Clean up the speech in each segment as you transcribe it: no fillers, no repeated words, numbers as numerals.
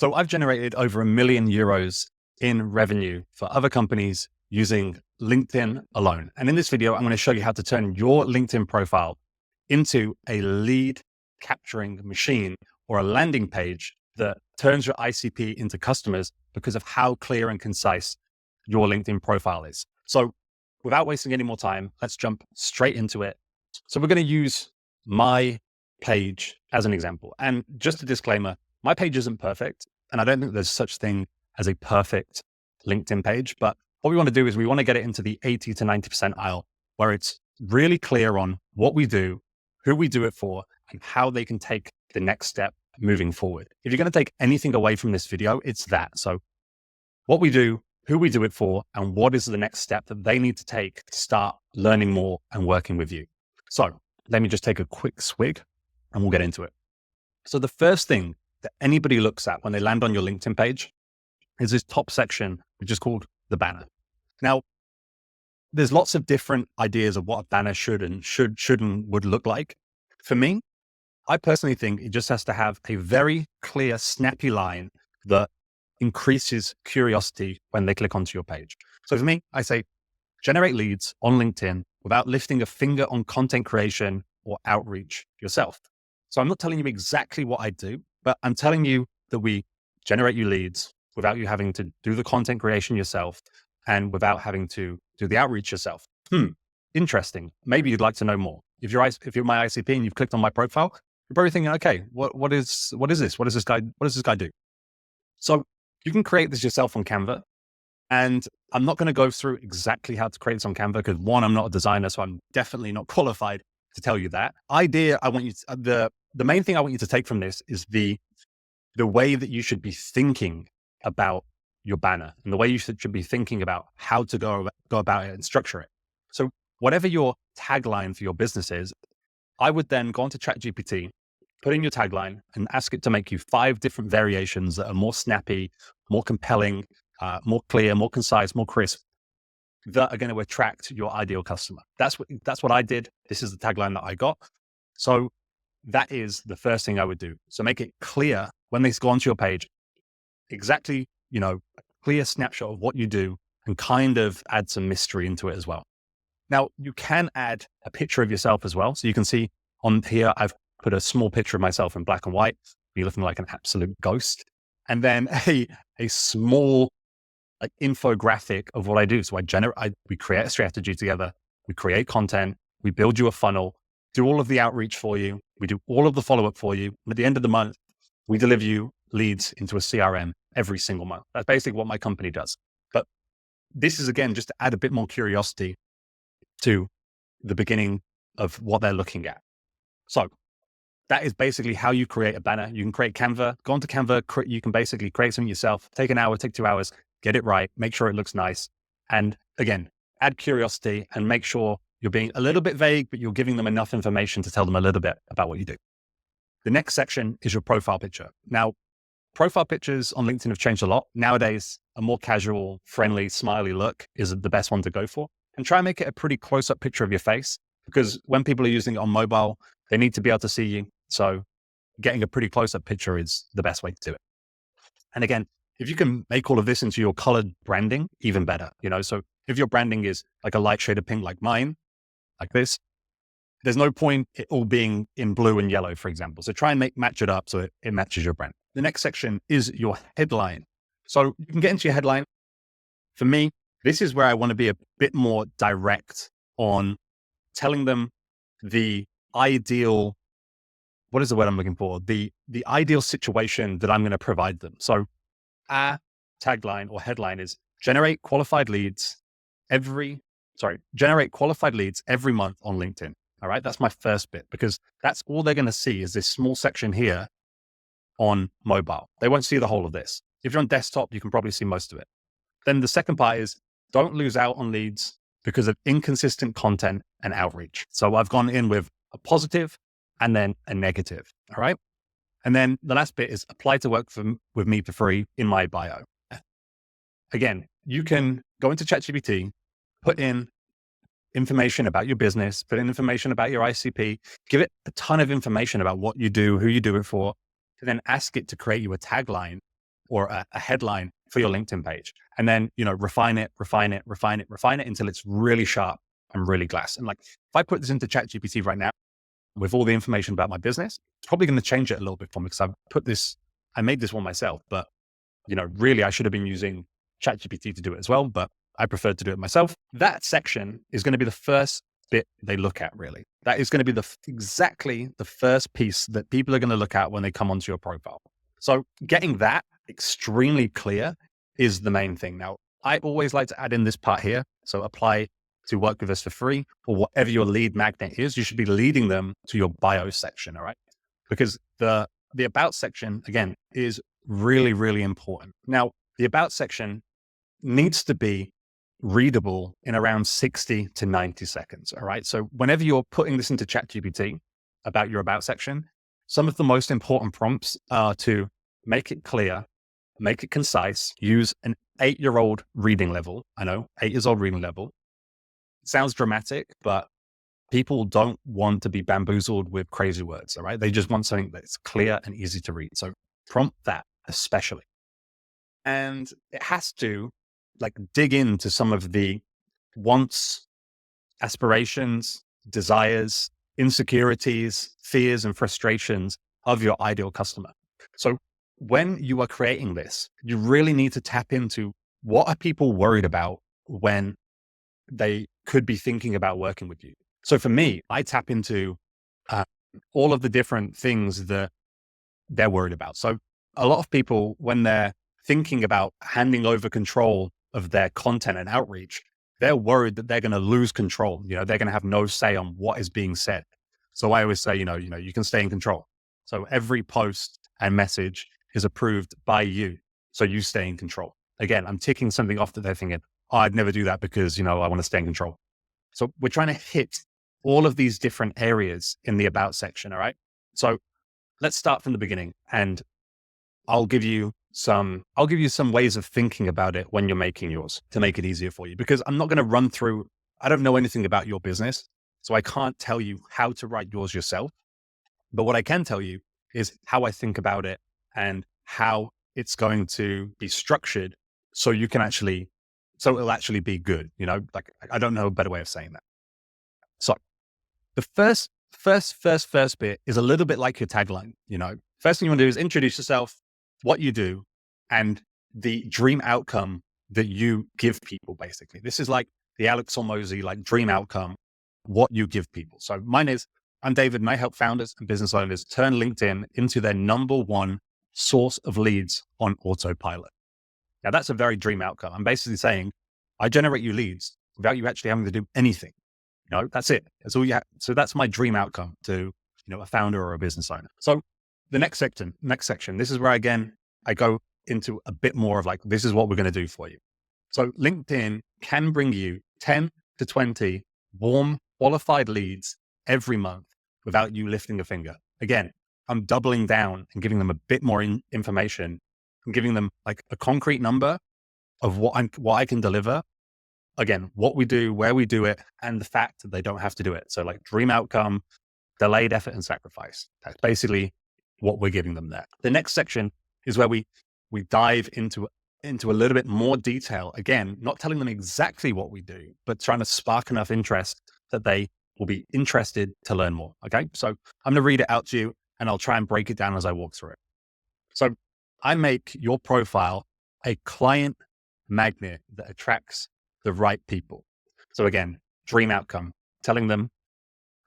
So I've generated over €1 million in revenue for other companies using LinkedIn alone. And in this video, I'm going to show you how to turn your LinkedIn profile into a lead capturing machine or a landing page that turns your ICP into customers because of how clear and concise your LinkedIn profile is. So without wasting any more time, let's jump straight into it. So we're going to use my page as an example. And just a disclaimer, my page isn't perfect. And I don't think there's such thing as a perfect LinkedIn page. But what we want to do is we want to get it into the 80 to 90% aisle where it's really clear on what we do, who we do it for, and how they can take the next step moving forward. If you're going to take anything away from this video, it's that. So what we do, who we do it for, and what is the next step that they need to take to start learning more and working with you. So let me just take a quick swig and we'll get into it. So the first thing that anybody looks at when they land on your LinkedIn page is this top section, which is called the banner. Now, there's lots of different ideas of what a banner should and would look like. For me, I personally think it just has to have a very clear, snappy line that increases curiosity when they click onto your page. So for me, I say, generate leads on LinkedIn without lifting a finger on content creation or outreach yourself. So I'm not telling you exactly what I do, but I'm telling you that we generate you leads without you having to do the content creation yourself and without having to do the outreach yourself. Interesting. Maybe you'd like to know more. If you're my ICP and you've clicked on my profile, you're probably thinking, okay, what is this? What does this guy do? So you can create this yourself on Canva. And I'm not going to go through exactly how to create this on Canva because one, I'm not a designer, so I'm definitely not qualified to tell you that. The main thing I want you to take from this is the way that you should be thinking about your banner and the way you should be thinking about how to go about it and structure it. So whatever your tagline for your business is, I would then go onto ChatGPT, put in your tagline and ask it to make you 5 different variations that are more snappy, more compelling, more clear, more concise, more crisp, that are going to attract your ideal customer. That's what I did. This is the tagline that I got. So that is the first thing I would do. So make it clear when they go onto your page, exactly, a clear snapshot of what you do and kind of add some mystery into it as well. Now you can add a picture of yourself as well. So you can see on here, I've put a small picture of myself in black and white, me looking like an absolute ghost. And then a small infographic of what I do. So we create a strategy together, we create content, we build you a funnel, do all of the outreach for you, we do all of the follow-up for you. And at the end of the month, we deliver you leads into a CRM every single month. That's basically what my company does. But this is, again, just to add a bit more curiosity to the beginning of what they're looking at. So that is basically how you create a banner. You can create Canva, go onto Canva, you can basically create something yourself, take an hour, take 2 hours, get it right, make sure it looks nice. And again, add curiosity and make sure you're being a little bit vague, but you're giving them enough information to tell them a little bit about what you do. The next section is your profile picture. Now, profile pictures on LinkedIn have changed a lot. Nowadays, a more casual, friendly, smiley look is the best one to go for. And try and make it a pretty close-up picture of your face because when people are using it on mobile, they need to be able to see you. So getting a pretty close-up picture is the best way to do it. And again, if you can make all of this into your colored branding, even better. So if your branding is like a light shade of pink like mine, like this, there's no point it all being in blue and yellow, for example. So try and match it up so it matches your brand. The next section is your headline. So you can get into your headline. For me, this is where I want to be a bit more direct on telling them the ideal, what is the word I'm looking for? The ideal situation that I'm going to provide them. So our tagline or headline is generate qualified leads every month on LinkedIn. All right. That's my first bit because that's all they're going to see is this small section here on mobile. They won't see the whole of this. If you're on desktop, you can probably see most of it. Then the second part is don't lose out on leads because of inconsistent content and outreach. So I've gone in with a positive and then a negative. All right. And then the last bit is apply to work with me for free in my bio. Again, you can go into ChatGPT, put in information about your business, put in information about your ICP, give it a ton of information about what you do, who you do it for, and then ask it to create you a tagline or a headline for your LinkedIn page. And then, refine it until it's really sharp and really glass. And like, if I put this into ChatGPT right now with all the information about my business, it's probably going to change it a little bit for me because I made this one myself, but really I should have been using ChatGPT to do it as well, but I preferred to do it myself. That section is going to be the first bit they look at, really. That is going to be exactly the first piece that people are going to look at when they come onto your profile. So getting that extremely clear is the main thing. Now, I always like to add in this part here. So apply to work with us for free, or whatever your lead magnet is, you should be leading them to your bio section. All right. Because the about section, again, is really, really important. Now, the about section needs to be readable in around 60 to 90 seconds. All right. So whenever you're putting this into ChatGPT about your about section, some of the most important prompts are to make it clear, make it concise, use an 8-year-old reading level. I know, 8 years old reading level. It sounds dramatic, but people don't want to be bamboozled with crazy words. All right. They just want something that's clear and easy to read. So prompt that especially. And it has to dig into some of the wants, aspirations, desires, insecurities, fears, and frustrations of your ideal customer. So when you are creating this, you really need to tap into what are people worried about when they could be thinking about working with you. So for me, I tap into all of the different things that they're worried about. So a lot of people, when they're thinking about handing over control of their content and outreach, they're worried that they're going to lose control. They're going to have no say on what is being said. So I always say, you can stay in control. So every post and message is approved by you. So you stay in control. Again, I'm ticking something off that they're thinking, oh, I'd never do that because, I want to stay in control. So we're trying to hit all of these different areas in the about section. All right. So let's start from the beginning, and I'll give you some ways of thinking about it when you're making yours to make it easier for you, because I'm not going to run through, I don't know anything about your business, so I can't tell you how to write yours yourself. But what I can tell you is how I think about it and how it's going to be structured so it'll actually be good. I don't know a better way of saying that. So the first bit is a little bit like your tagline. First thing you want to do is introduce yourself, what you do, and the dream outcome that you give people. Basically, this is like the Alex Hormozy dream outcome, what you give people. So I'm David, and I help founders and business owners turn LinkedIn into their number one source of leads on autopilot. Now, that's a very dream outcome. I'm basically saying I generate you leads without you actually having to do anything. That's it. That's all you have. So that's my dream outcome to, a founder or a business owner. So the next section, this is where, again, I go into a bit more of this is what we're going to do for you. So LinkedIn can bring you 10 to 20 warm, qualified leads every month without you lifting a finger. Again, I'm doubling down and giving them a bit more information. I'm giving them a concrete number of what I can deliver. Again, what we do, where we do it, and the fact that they don't have to do it. So dream outcome, delayed effort and sacrifice. That's basically what we're giving them there. The next section is where we dive into a little bit more detail. Again, not telling them exactly what we do, but trying to spark enough interest that they will be interested to learn more. Okay. So I'm going to read it out to you, and I'll try and break it down as I walk through it. So I make your profile a client magnet that attracts the right people. So again, dream outcome, telling them,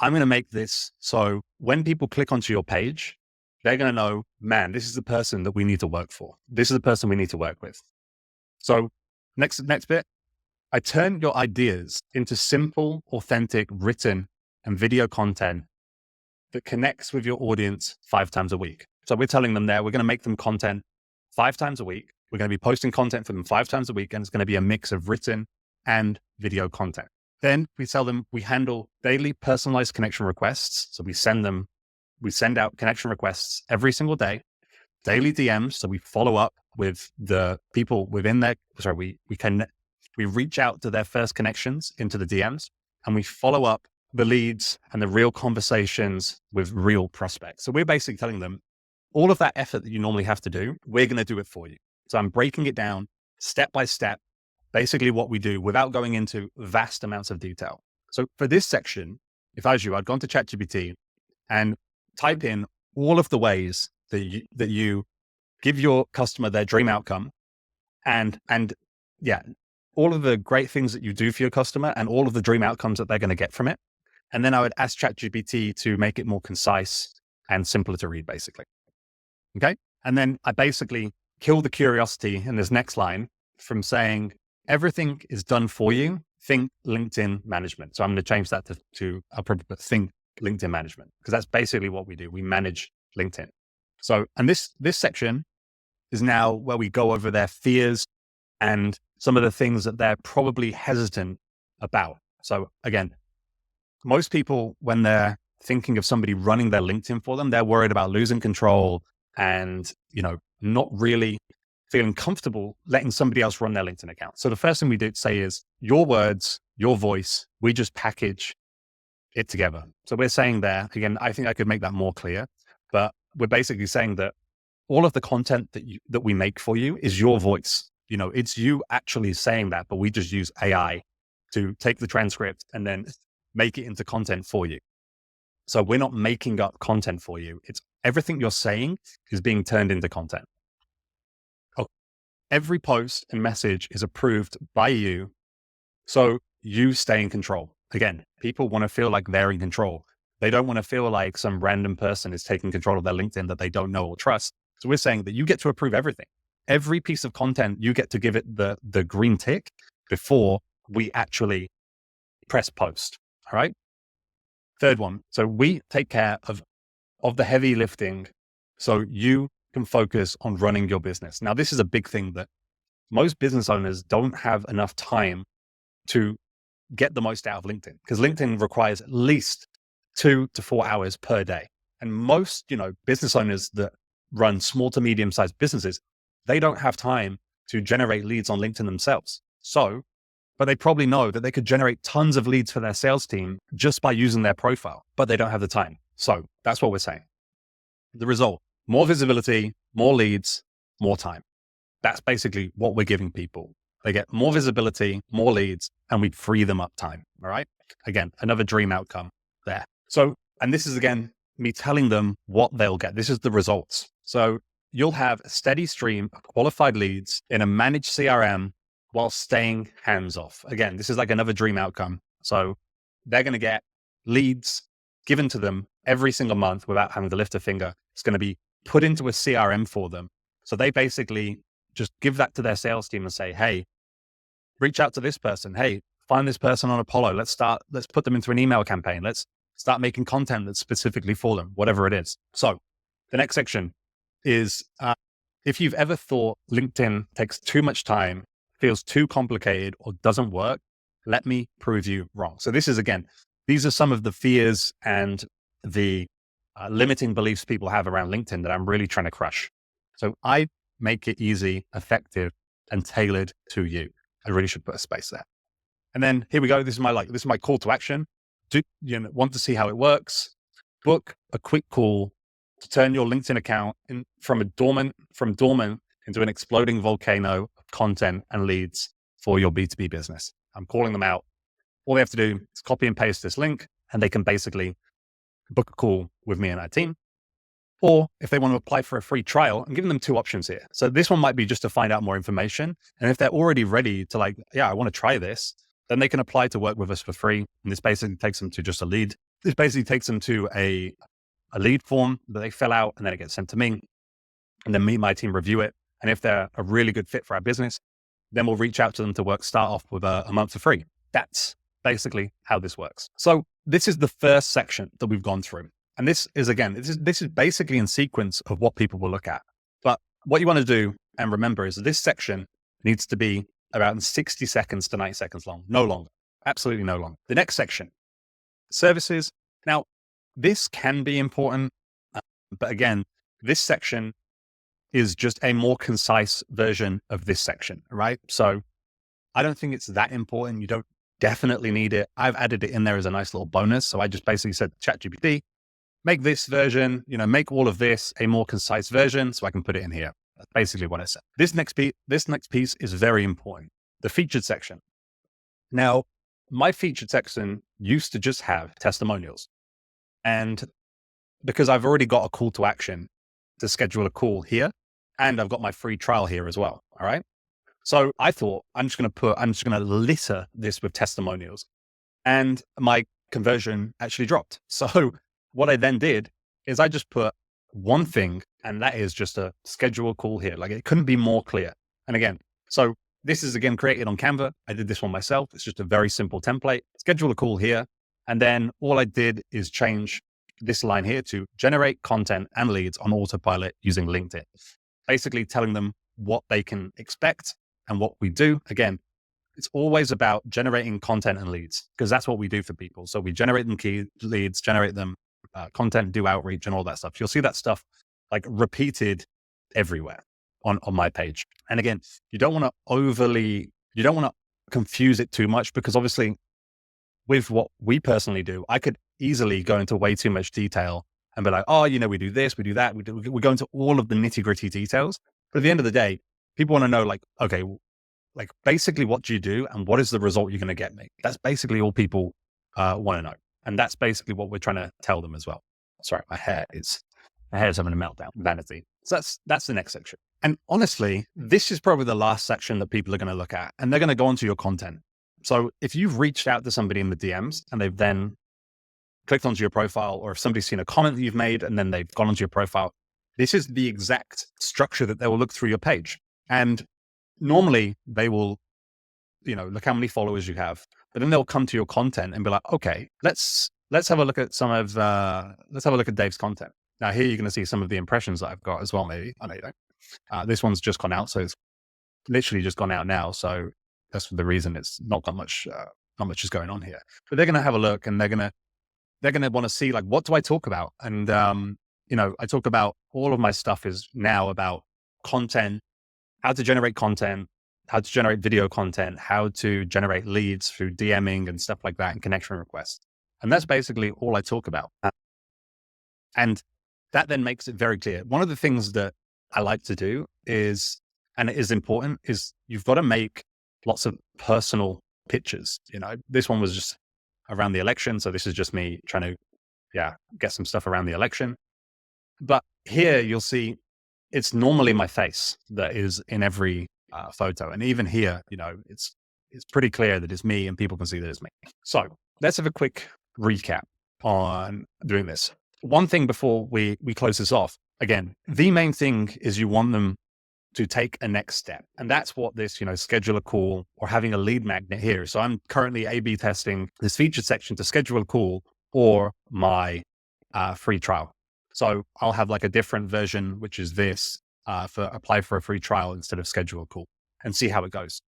I'm going to make this so when people click onto your page, they're going to know, man, this is the person that we need to work for. This is the person we need to work with. So next bit, I turn your ideas into simple, authentic, written and video content that connects with your audience 5 times a week. So we're telling them there, we're going to make them content 5 times a week. We're going to be posting content for them 5 times a week, and it's going to be a mix of written and video content. Then we tell them we handle daily personalized connection requests. So we send out connection requests every single day, daily DMs. So we follow up with the people within we reach out to their first connections into the DMs, and we follow up the leads and the real conversations with real prospects. So we're basically telling them all of that effort that you normally have to do, we're going to do it for you. So I'm breaking it down step by step, basically what we do without going into vast amounts of detail. So for this section, if I was you, I'd go into ChatGPT and type in all of the ways that you give your customer their dream outcome and yeah, all of the great things that you do for your customer and all of the dream outcomes that they're going to get from it. And then I would ask ChatGPT to make it more concise and simpler to read, basically. Okay. And then I basically kill the curiosity in this next line from saying everything is done for you. Think LinkedIn management. So I'm going to change that to I'll probably put think LinkedIn management, because that's basically what we do. We manage LinkedIn. So, and this section is now where we go over their fears and some of the things that they're probably hesitant about. So again, most people, when they're thinking of somebody running their LinkedIn for them, they're worried about losing control and, not really feeling comfortable letting somebody else run their LinkedIn account. So the first thing we do say is your words, your voice, we just package it together. So we're saying there, again, I think I could make that more clear, but we're basically saying that all of the content that we make for you is your voice. It's you actually saying that, but we just use AI to take the transcript and then make it into content for you. So we're not making up content for you. It's everything you're saying is being turned into content. Every post and message is approved by you. So you stay in control. Again, people want to feel like they're in control. They don't want to feel like some random person is taking control of their LinkedIn that they don't know or trust. So we're saying that you get to approve everything. Every piece of content, you get to give it the green tick before we actually press post. All right. Third one. So we take care of the heavy lifting so you can focus on running your business. Now, this is a big thing that most business owners don't have enough time to get the most out of LinkedIn, because LinkedIn requires at least 2 to 4 hours per day. And most, business owners that run small to medium sized businesses, they don't have time to generate leads on LinkedIn themselves. But they probably know that they could generate tons of leads for their sales team just by using their profile, but they don't have the time. So that's what we're saying. The result, more visibility, more leads, more time. That's basically what we're giving people. They get more visibility, more leads, and we free them up time. All right. Again, another dream outcome there. So, and this is again, me telling them what they'll get. This is the results. So you'll have a steady stream of qualified leads in a managed CRM while staying hands off. Again, this is like another dream outcome. So they're going to get leads given to them every single month without having to lift a finger. It's going to be put into a CRM for them. So they basically just give that to their sales team and say, hey, reach out to this person. Hey, find this person on Apollo. Let's put them into an email campaign. Let's start making content that's specifically for them, whatever it is. So the next section is, if you've ever thought LinkedIn takes too much time, feels too complicated, or doesn't work, let me prove you wrong. So this is, again, these are some of the fears and the limiting beliefs people have around LinkedIn that I'm really trying to crush. So I make it easy, effective, and tailored to you. I really should put a space there. And then here we go. This is my call to action. Do you want to see how it works? Book a quick call to turn your LinkedIn account from dormant into an exploding volcano of content and leads for your B2B business. I'm calling them out. All they have to do is copy and paste this link, and they can basically book a call with me and our team. Or if they want to apply for a free trial, I'm giving them 2 options here. So this one might be just to find out more information. And if they're already ready to I want to try this, then they can apply to work with us for free. And this basically takes them to just a lead. This basically takes them to a lead form that they fill out, and then it gets sent to me. And then me and my team review it. And if they're a really good fit for our business, then we'll reach out to them to start off with a month for free. That's basically how this works. So this is the first section that we've gone through. And this is basically in sequence of what people will look at. But what you want to do and remember is that this section needs to be around 60 seconds to 90 seconds long, no longer, absolutely no longer. The next section, services. Now, this can be important, but again, this section is just a more concise version of this section, right? So I don't think it's that important. You don't definitely need it. I've added it in there as a nice little bonus. So I just basically said, ChatGPT, make this version, make all of this a more concise version so I can put it in here. That's basically what I said. This next piece is very important. The featured section. Now, my featured section used to just have testimonials. And because I've already got a call to action to schedule a call here, and I've got my free trial here as well. All right. So I thought I'm just going to litter this with testimonials, and my conversion actually dropped. So what I then did is I just put one thing, and that is just a schedule call here. Like, it couldn't be more clear. And again, so this is again created on Canva. I did this one myself. It's just a very simple template. Schedule a call here. And then all I did is change this line here to generate content and leads on autopilot using LinkedIn, basically telling them what they can expect and what we do. Again, it's always about generating content and leads, because that's what we do for people. So we generate them key leads, generate them content, do outreach and all that stuff. You'll see that stuff like repeated everywhere on my page. And again, you don't want to confuse it too much, because obviously with what we personally do, I could easily go into way too much detail and be like, oh, we do this, we do that. We go into all of the nitty gritty details. But at the end of the day, people want to know, like, okay, like basically what do you do and what is the result you're going to get me? That's basically all people want to know. And that's basically what we're trying to tell them as well. Sorry, my hair is having a meltdown, vanity. So that's the next section. And honestly, this is probably the last section that people are going to look at, and they're going to go onto your content. So if you've reached out to somebody in the DMs and they've then clicked onto your profile, or if somebody's seen a comment that you've made and then they've gone onto your profile, this is the exact structure that they will look through your page. And normally they will, look how many followers you have, but then they'll come to your content and be like, okay, let's have a look at let's have a look at Dave's content. Now here you're going to see some of the impressions that I've got as well. Maybe, I know you don't. This one's just gone out. So it's literally just gone out now. So that's the reason it's not got much, not much is going on here, but they're going to have a look, and they're going to want to see, like, what do I talk about? And, I talk about all of my stuff is now about content, how to generate content, how to generate video content, how to generate leads through DMing and stuff like that, and connection requests. And that's basically all I talk about. And that then makes it very clear. One of the things that I like to do is, and it is important, is you've got to make lots of personal pictures. This one was just around the election. So this is just me trying to, get some stuff around the election. But here you'll see it's normally my face that is in every photo. And even here, it's pretty clear that it's me and people can see that it's me. So let's have a quick recap on doing this. One thing before we close this off, again, the main thing is you want them to take a next step. And that's what this, schedule a call or having a lead magnet here. So I'm currently A/B testing this featured section to schedule a call or my free trial. So I'll have like a different version, which is this for apply for a free trial instead of schedule a call, and see how it goes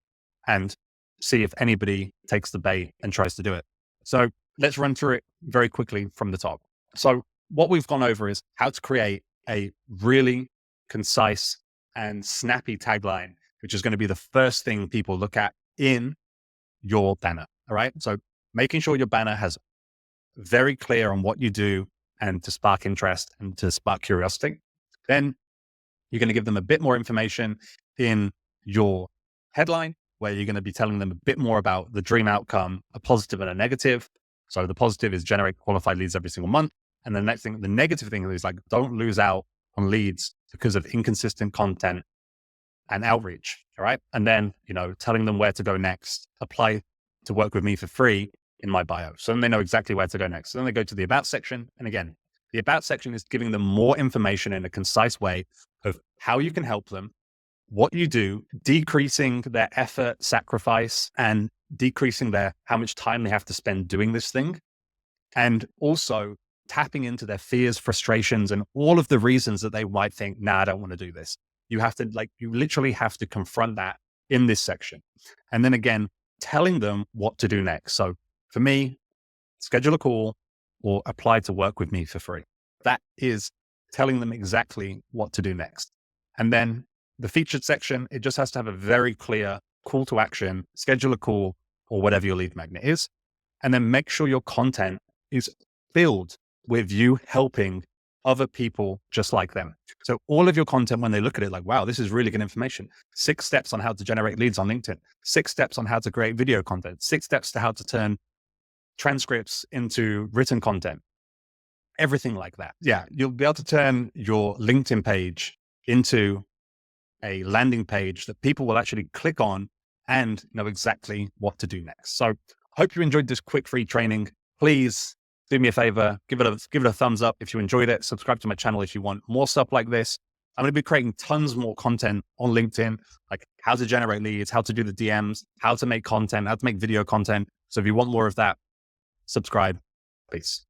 and see if anybody takes the bait and tries to do it. So let's run through it very quickly from the top. So what we've gone over is how to create a really concise and snappy tagline, which is going to be the first thing people look at in your banner. All right. So making sure your banner has very clear on what you do and to spark interest and to spark curiosity. Then you're going to give them a bit more information in your headline, where you're going to be telling them a bit more about the dream outcome, a positive and a negative. So the positive is generate qualified leads every single month. And the next thing, the negative thing is like, don't lose out on leads because of inconsistent content and outreach. All right. And then, telling them where to go next, apply to work with me for free in my bio. So then they know exactly where to go next. So then they go to the about section. And again, the about section is giving them more information in a concise way of how you can help them, what you do, decreasing their effort, sacrifice, and decreasing how much time they have to spend doing this thing. And also tapping into their fears, frustrations, and all of the reasons that they might think, nah, I don't want to do this. You literally have to confront that in this section. And then again, telling them what to do next. So for me, schedule a call or apply to work with me for free. That is telling them exactly what to do next. And then the featured section, it just has to have a very clear call to action, schedule a call or whatever your lead magnet is. And then make sure your content is filled with you helping other people just like them. So all of your content, when they look at it, like, wow, this is really good information. 6 steps on how to generate leads on LinkedIn, 6 steps on how to create video content, 6 steps to how to turn transcripts into written content, everything like that. Yeah, you'll be able to turn your LinkedIn page into a landing page that people will actually click on and know exactly what to do next. So I hope you enjoyed this quick free training. Please do me a favor, give it a thumbs up if you enjoyed it. Subscribe to my channel if you want more stuff like this. I'm going to be creating tons more content on LinkedIn, like how to generate leads, how to do the DMs, how to make content, how to make video content. So if you want more of that, subscribe. Peace.